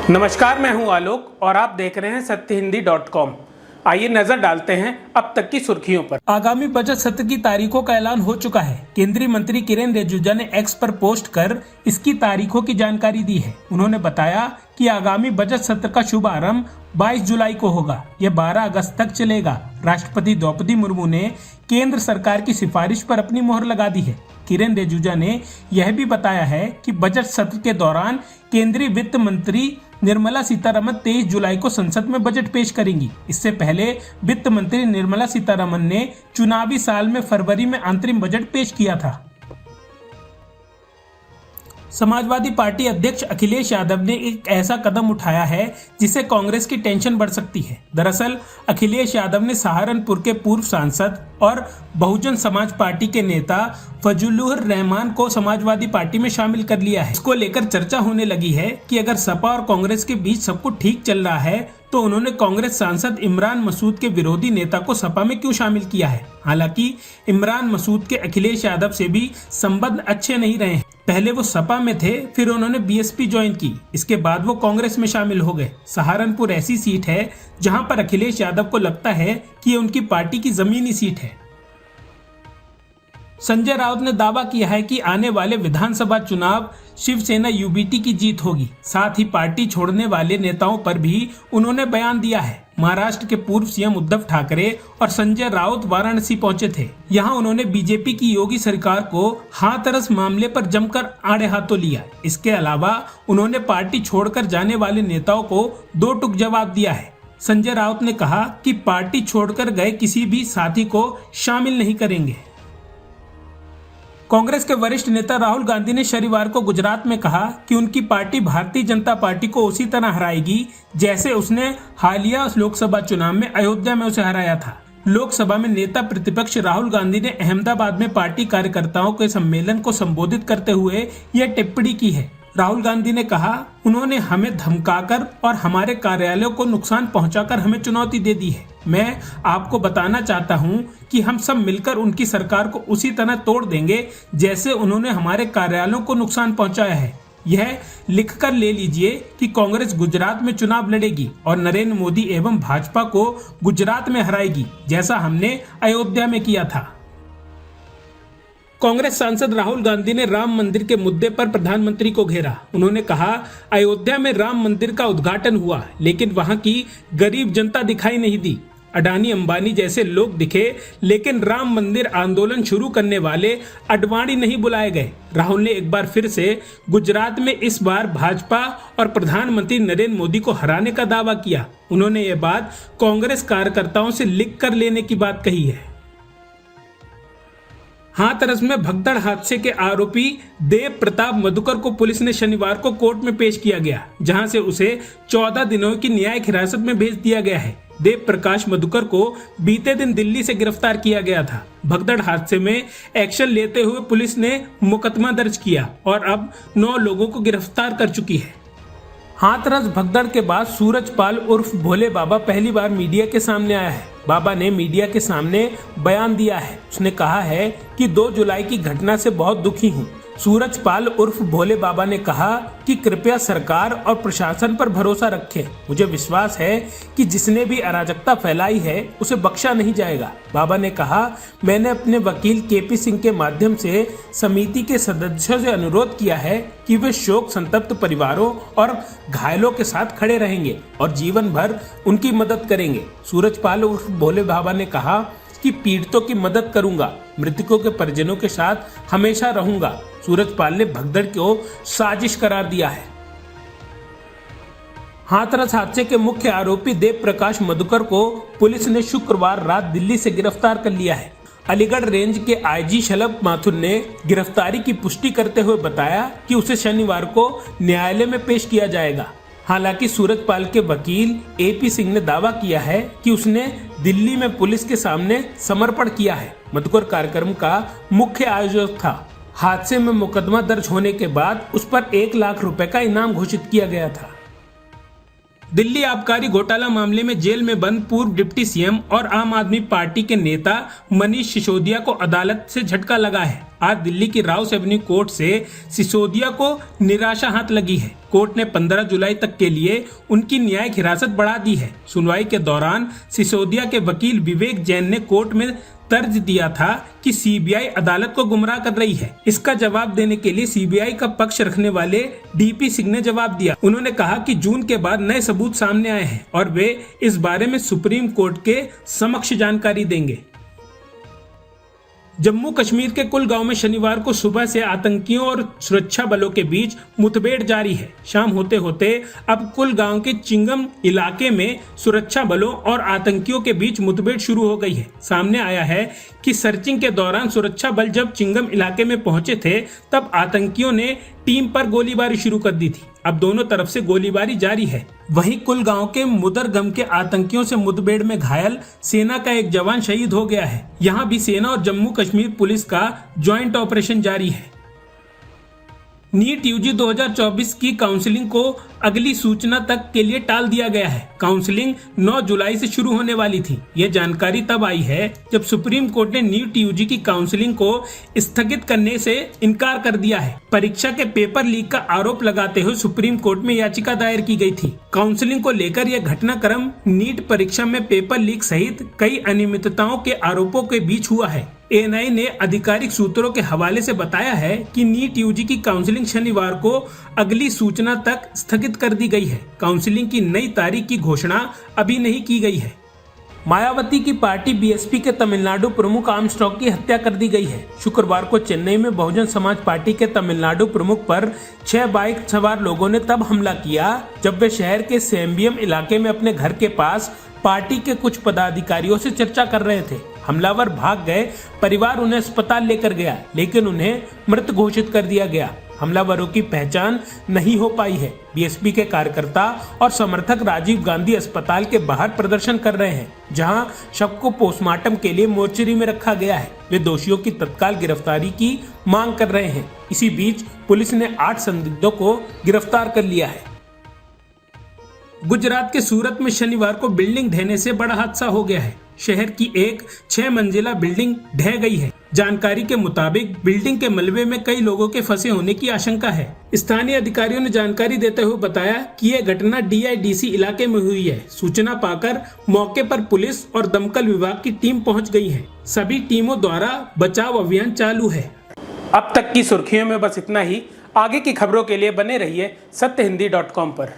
नमस्कार, मैं हूं आलोक और आप देख रहे हैं सत्यहिंदी.com। आइए नजर डालते हैं अब तक की सुर्खियों पर। आगामी बजट सत्र की तारीखों का ऐलान हो चुका है। केंद्रीय मंत्री किरेन रिजिजू ने एक्स पर पोस्ट कर इसकी तारीखों की जानकारी दी है। उन्होंने बताया कि आगामी बजट सत्र का शुभारंभ 22 जुलाई को होगा। यह 12 अगस्त तक चलेगा। राष्ट्रपति द्रौपदी मुर्मू ने केंद्र सरकार की सिफारिश पर अपनी मोहर लगा दी है। किरेन रिजिजू ने यह भी बताया है कि बजट सत्र के दौरान केंद्रीय वित्त मंत्री निर्मला सीतारमण 23 जुलाई को संसद में बजट पेश करेंगी। इससे पहले वित्त मंत्री निर्मला सीतारमण ने चुनावी साल में फरवरी में अंतरिम बजट पेश किया था। समाजवादी पार्टी अध्यक्ष अखिलेश यादव ने एक ऐसा कदम उठाया है जिससे कांग्रेस की टेंशन बढ़ सकती है। दरअसल अखिलेश यादव ने सहारनपुर के पूर्व सांसद और बहुजन समाज पार्टी के नेता फजलुर रहमान को समाजवादी पार्टी में शामिल कर लिया है। इसको लेकर चर्चा होने लगी है कि अगर सपा और कांग्रेस के बीच सब कुछ ठीक चल रहा है तो उन्होंने कांग्रेस सांसद इमरान मसूद के विरोधी नेता को सपा में क्यों शामिल किया है। हालांकि इमरान मसूद के अखिलेश यादव से भी संबंध अच्छे नहीं रहे हैं। पहले वो सपा में थे, फिर उन्होंने बीएसपी ज्वाइन की, इसके बाद वो कांग्रेस में शामिल हो गए। सहारनपुर ऐसी सीट है जहां पर अखिलेश यादव को लगता है कि ये उनकी पार्टी की जमीनी सीट है। संजय राउत ने दावा किया है कि आने वाले विधानसभा चुनाव शिवसेना यूबीटी की जीत होगी। साथ ही पार्टी छोड़ने वाले नेताओं पर भी उन्होंने बयान दिया है। महाराष्ट्र के पूर्व सीएम उद्धव ठाकरे और संजय राउत वाराणसी पहुंचे थे। यहां उन्होंने बीजेपी की योगी सरकार को हाथरस मामले पर जमकर आड़े हाथों लिया। इसके अलावा उन्होंने पार्टी छोड़कर जाने वाले नेताओं को दो टूक जवाब दिया है। संजय राउत ने कहा कि पार्टी छोड़कर गए किसी भी साथी को शामिल नहीं करेंगे। कांग्रेस के वरिष्ठ नेता राहुल गांधी ने शनिवार को गुजरात में कहा कि उनकी पार्टी भारतीय जनता पार्टी को उसी तरह हराएगी जैसे उसने हालिया लोकसभा चुनाव में अयोध्या में उसे हराया था। लोकसभा में नेता प्रतिपक्ष राहुल गांधी ने अहमदाबाद में पार्टी कार्यकर्ताओं के सम्मेलन को संबोधित करते हुए यह टिप्पणी की है। राहुल गांधी ने कहा, उन्होंने हमें धमकाकर और हमारे कार्यालयों को नुकसान पहुंचाकर हमें चुनौती दे दी है। मैं आपको बताना चाहता हूं कि हम सब मिलकर उनकी सरकार को उसी तरह तोड़ देंगे जैसे उन्होंने हमारे कार्यालयों को नुकसान पहुंचाया है। यह लिखकर ले लीजिए कि कांग्रेस गुजरात में चुनाव लड़ेगी और नरेंद्र मोदी एवं भाजपा को गुजरात में हराएगी, जैसा हमने अयोध्या में किया था। कांग्रेस सांसद राहुल गांधी ने राम मंदिर के मुद्दे पर प्रधानमंत्री को घेरा। उन्होंने कहा, अयोध्या में राम मंदिर का उद्घाटन हुआ लेकिन वहां की गरीब जनता दिखाई नहीं दी। अडानी अंबानी जैसे लोग दिखे लेकिन राम मंदिर आंदोलन शुरू करने वाले अडवाणी नहीं बुलाए गए। राहुल ने एक बार फिर से गुजरात में इस बार भाजपा और प्रधानमंत्री नरेंद्र मोदी को हराने का दावा किया। उन्होंने ये बात कांग्रेस कार्यकर्ताओं से लिख कर लेने की बात कही है। हाथरस में भगदड़ हादसे के आरोपी देव प्रताप मधुकर को पुलिस ने शनिवार को कोर्ट में पेश किया गया, जहां से उसे 14 दिनों की न्यायिक हिरासत में भेज दिया गया है। देव प्रकाश मधुकर को बीते दिन दिल्ली से गिरफ्तार किया गया था। भगदड़ हादसे में एक्शन लेते हुए पुलिस ने मुकदमा दर्ज किया और अब 9 लोगों को गिरफ्तार कर चुकी है। हाथरस भगदड़ के बाद सूरज पाल उर्फ भोले बाबा पहली बार मीडिया के सामने आया है। बाबा ने मीडिया के सामने बयान दिया है। उसने कहा है कि 2 जुलाई की घटना से बहुत दुखी हूँ। सूरज पाल उर्फ भोले बाबा ने कहा कि कृपया सरकार और प्रशासन पर भरोसा रखें। मुझे विश्वास है कि जिसने भी अराजकता फैलाई है उसे बख्शा नहीं जाएगा। बाबा ने कहा, मैंने अपने वकील केपी सिंह के माध्यम से समिति के सदस्यों से अनुरोध किया है कि वे शोक संतप्त परिवारों और घायलों के साथ खड़े रहेंगे और जीवन भर उनकी मदद करेंगे। सूरज पाल उर्फ भोले बाबा ने कहा कि पीड़ितों की मदद करूंगा, मृतकों के परिजनों के साथ हमेशा रहूंगा। सूरज पाल ने भगदड़ को साजिश करार दिया है। हाथरस हादसे के मुख्य आरोपी देव प्रकाश मधुकर को पुलिस ने शुक्रवार रात दिल्ली से गिरफ्तार कर लिया है। अलीगढ़ रेंज के आईजी शलभ माथुर ने गिरफ्तारी की पुष्टि करते हुए बताया कि उसे शनिवार को न्यायालय में पेश किया जाएगा। हालांकि सूरज पाल के वकील एपी सिंह ने दावा किया है कि उसने दिल्ली में पुलिस के सामने समर्पण किया है। मधुकर कार्यक्रम का मुख्य आयोजक था। हादसे में मुकदमा दर्ज होने के बाद उस पर 1 लाख रुपए का इनाम घोषित किया गया था। दिल्ली आबकारी घोटाला मामले में जेल में बंद पूर्व डिप्टी सीएम और आम आदमी पार्टी के नेता मनीष सिसोदिया को अदालत से झटका लगा है। आज दिल्ली की राउस एवेन्यू कोर्ट से सिसोदिया को निराशा हाथ लगी है। कोर्ट ने 15 जुलाई तक के लिए उनकी न्यायिक हिरासत बढ़ा दी है। सुनवाई के दौरान सिसोदिया के वकील विवेक जैन ने कोर्ट में तर्ज दिया था कि सीबीआई अदालत को गुमराह कर रही है। इसका जवाब देने के लिए सीबीआई का पक्ष रखने वाले डीपी सिंह ने जवाब दिया। उन्होंने कहा कि जून के बाद नए सबूत सामने आए हैं और वे इस बारे में सुप्रीम कोर्ट के समक्ष जानकारी देंगे। जम्मू कश्मीर के कुलगांव में शनिवार को सुबह से आतंकियों और सुरक्षा बलों के बीच मुठभेड़ जारी है। शाम होते होते अब कुलगांव के चिंगम इलाके में सुरक्षा बलों और आतंकियों के बीच मुठभेड़ शुरू हो गई है। सामने आया है कि सर्चिंग के दौरान सुरक्षा बल जब चिंगम इलाके में पहुंचे थे तब आतंकियों ने टीम पर गोलीबारी शुरू कर दी थी। अब दोनों तरफ से गोलीबारी जारी है। वहीं कुलगांव के मुदरगम के आतंकियों से मुठभेड़ में घायल सेना का एक जवान शहीद हो गया है। यहां भी सेना और जम्मू कश्मीर पुलिस का ज्वाइंट ऑपरेशन जारी है। नीट यूजी 2024 की काउंसलिंग को अगली सूचना तक के लिए टाल दिया गया है। काउंसलिंग 9 जुलाई से शुरू होने वाली थी। यह जानकारी तब आई है जब सुप्रीम कोर्ट ने नीट यूजी की काउंसलिंग को स्थगित करने से इनकार कर दिया है। परीक्षा के पेपर लीक का आरोप लगाते हुए सुप्रीम कोर्ट में याचिका दायर की गई थी। काउंसलिंग को लेकर यह घटनाक्रम नीट परीक्षा में पेपर लीक सहित कई अनियमितताओं के आरोपों के बीच हुआ है। एएनआई ने आधिकारिक सूत्रों के हवाले से बताया है कि नीट यूजी की काउंसलिंग शनिवार को अगली सूचना तक स्थगित कर दी गई है। काउंसलिंग की नई तारीख की घोषणा अभी नहीं की गई है। मायावती की पार्टी बीएसपी के तमिलनाडु प्रमुख आर्मस्ट्रांग की हत्या कर दी गई है। शुक्रवार को चेन्नई में बहुजन समाज पार्टी के तमिलनाडु प्रमुख पर 6 बाइक सवार लोगों ने तब हमला किया जब वे शहर के सेम्बियम इलाके में अपने घर के पास पार्टी के कुछ पदाधिकारियों से चर्चा कर रहे थे। हमलावर भाग गए। परिवार उन्हें अस्पताल लेकर गया लेकिन उन्हें मृत घोषित कर दिया गया। हमलावरों की पहचान नहीं हो पाई है। बीएसपी के कार्यकर्ता और समर्थक राजीव गांधी अस्पताल के बाहर प्रदर्शन कर रहे हैं, जहां शव को पोस्टमार्टम के लिए मोर्चरी में रखा गया है। वे दोषियों की तत्काल गिरफ्तारी की मांग कर रहे हैं। इसी बीच पुलिस ने 8 संदिग्धों को गिरफ्तार कर लिया है। गुजरात के सूरत में शनिवार को बिल्डिंग ढहने से बड़ा हादसा हो गया है। शहर की एक 6 मंजिला बिल्डिंग ढह गई है। जानकारी के मुताबिक बिल्डिंग के मलबे में कई लोगों के फंसे होने की आशंका है। स्थानीय अधिकारियों ने जानकारी देते हुए बताया कि यह घटना डीआईडीसी इलाके में हुई है। सूचना पाकर मौके पर पुलिस और दमकल विभाग की टीम पहुंच गई है। सभी टीमों द्वारा बचाव अभियान चालू है। अब तक की सुर्खियों में बस इतना ही। आगे की खबरों के लिए बने रहिए सत्यहिंदी.com पर।